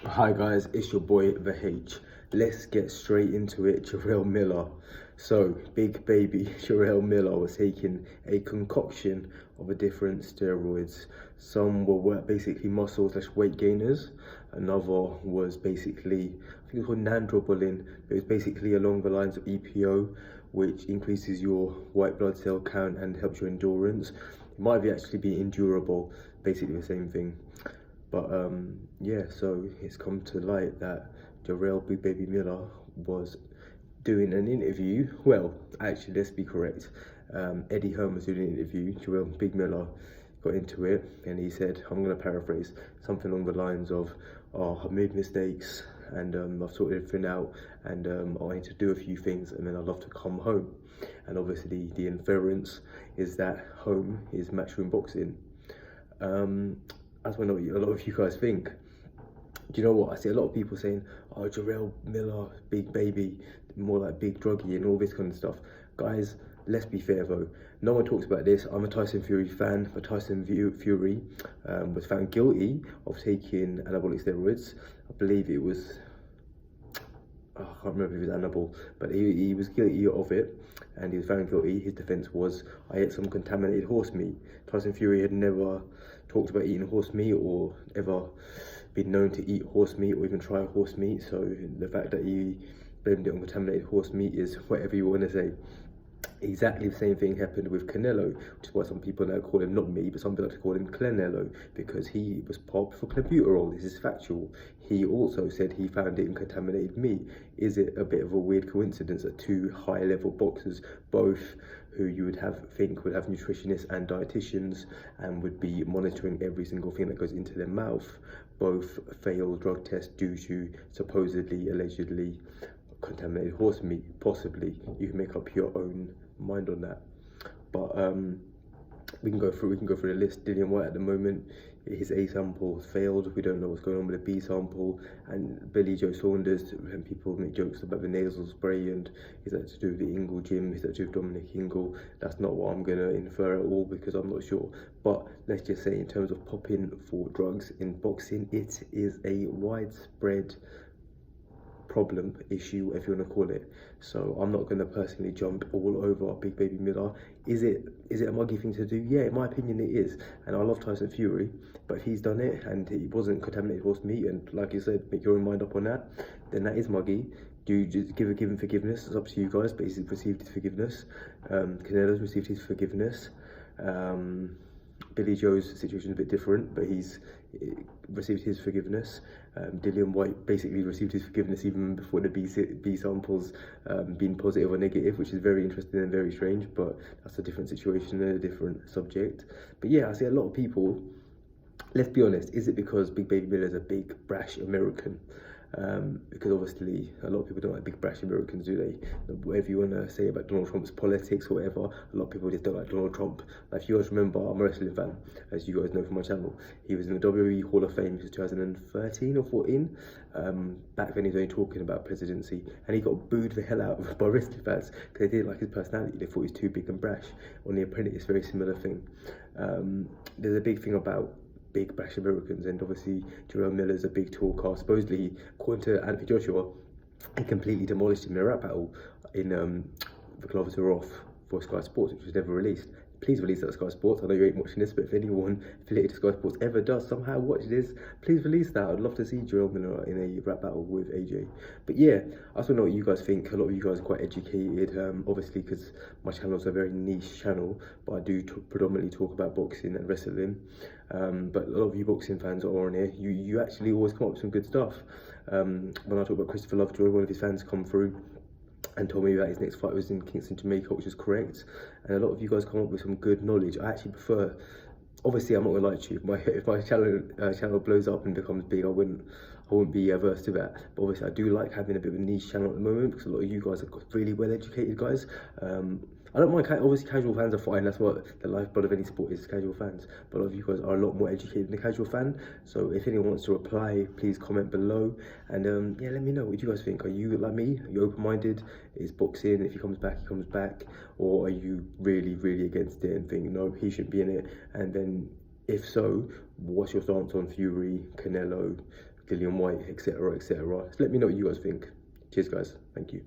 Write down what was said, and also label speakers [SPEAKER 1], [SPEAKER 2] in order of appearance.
[SPEAKER 1] Hi guys, it's your boy The H. Let's get straight into it. Jarrell Miller. So, Big Baby Jarrell Miller was taking a concoction of a different steroids. Some were basically muscle/weight gainers. Another was basically, I think it was called nandrolone. It was basically along the lines of EPO, which increases your white blood cell count and helps your endurance. It might actually be endurable, basically the same thing. But yeah, so it's come to light that Jarrell Big Baby Miller was doing an interview. Well, actually, let's be correct. Eddie Hearn was doing an interview. Jarrell Big Miller got into it and he said, I'm going to paraphrase, something along the lines of, oh, I've made mistakes and I've sorted everything out and I need to do a few things and then I'd love to come home. And obviously the inference is that home is matchroom boxing. I don't know what a lot of you guys think. Do you know what? I see a lot of people saying, oh, Jarrell Miller, Big Baby, more like Big Druggy and all this kind of stuff. Guys, let's be fair though. No one talks about this. I'm a Tyson Fury fan, but Tyson Fury was found guilty of taking anabolic steroids. I believe it was, I can't remember if it was anabol, but he was guilty of it and he was found guilty. His defense was, I ate some contaminated horse meat. Tyson Fury had never talked about eating horse meat or ever been known to eat horse meat or even try horse meat. So the fact that he blamed it on contaminated horse meat is whatever you want to say. Exactly the same thing happened with Canelo, which is why some people now call him, not me, but some people like to call him Clenello, because he was popped for clenbuterol. This is factual. He also said he found it in contaminated meat. Is it a bit of a weird coincidence that two high-level boxers, both who you would think would have nutritionists and dietitians and would be monitoring every single thing that goes into their mouth, both failed drug tests due to supposedly, allegedly, contaminated horse meat? Possibly. You can make up your own mind on that, but we can go through the list. Dillian White at the moment, his A sample failed. We don't know what's going on with the B sample. And Billy Joe Saunders, when people make jokes about the nasal spray and is that to do with the Ingle gym, is that to do with Dominic Ingle, that's not what I'm gonna infer at all because I'm not sure. But let's just say in terms of popping for drugs in boxing, it is a widespread problem, issue, if you want to call it. So I'm not going to personally jump all over Big Baby Miller. Is it a muggy thing to do? Yeah, in my opinion it is. And I love Tyson Fury, but if he's done it and it wasn't contaminated horse meat, and like you said, make your own mind up on that, then that is muggy. Do you just give him forgiveness? It's up to you guys, but he's received his forgiveness. Canelo's received his forgiveness. Billy Joe's situation is a bit different, but he's received his forgiveness. Dillian White basically received his forgiveness even before the B samples being positive or negative, which is very interesting and very strange, but that's a different situation and a different subject. But yeah, I see a lot of people, let's be honest, is it because Big Baby Miller is a big, brash American? Because obviously a lot of people don't like big brash Americans, do they? Whatever you want to say about Donald Trump's politics or whatever, a lot of people just don't like Donald Trump. Like, if you guys remember, I'm a wrestling fan, as you guys know from my channel. He was in the WWE Hall of Fame since 2013 or 14. Back then he was only talking about presidency, and he got booed the hell out of by wrestling fans because they didn't like his personality. They thought he was too big and brash. On The Apprentice, very similar thing. There's a big thing about big brash Americans, and obviously Jarrell Miller's a big talker. Supposedly, according to Anthony Joshua, he completely demolished him in a rap battle in The Gloves Are Off for Sky Sports, which was never released. Please release that on Sky Sports. I know you ain't watching this, but if anyone affiliated to Sky Sports ever does somehow watch this, please release that. I'd love to see Jarrell Miller in a rap battle with AJ. But yeah, I also know what you guys think. A lot of you guys are quite educated, obviously, because my channel is a very niche channel, but I do predominantly talk about boxing and wrestling. But a lot of you boxing fans are on here. You actually always come up with some good stuff. When I talk about Christopher Lovejoy, one of his fans come through and told me that his next fight was in Kingston, Jamaica, which is correct. And a lot of you guys come up with some good knowledge. I actually prefer, obviously I'm not gonna lie to you, if my channel blows up and becomes big, I wouldn't be averse to that. But obviously I do like having a bit of a niche channel at the moment because a lot of you guys are really well educated guys. I don't mind, obviously casual fans are fine, that's what the lifeblood of any sport is, casual fans. But a lot of you guys are a lot more educated than a casual fan. So if anyone wants to reply, please comment below. And yeah, let me know, what do you guys think? Are you like me? Are you open-minded? Is boxing, if he comes back, he comes back? Or are you really, really against it and think, no, he shouldn't be in it? And then if so, what's your stance on Fury, Canelo, Dillian White, etc., etc. So let me know what you guys think. Cheers, guys. Thank you.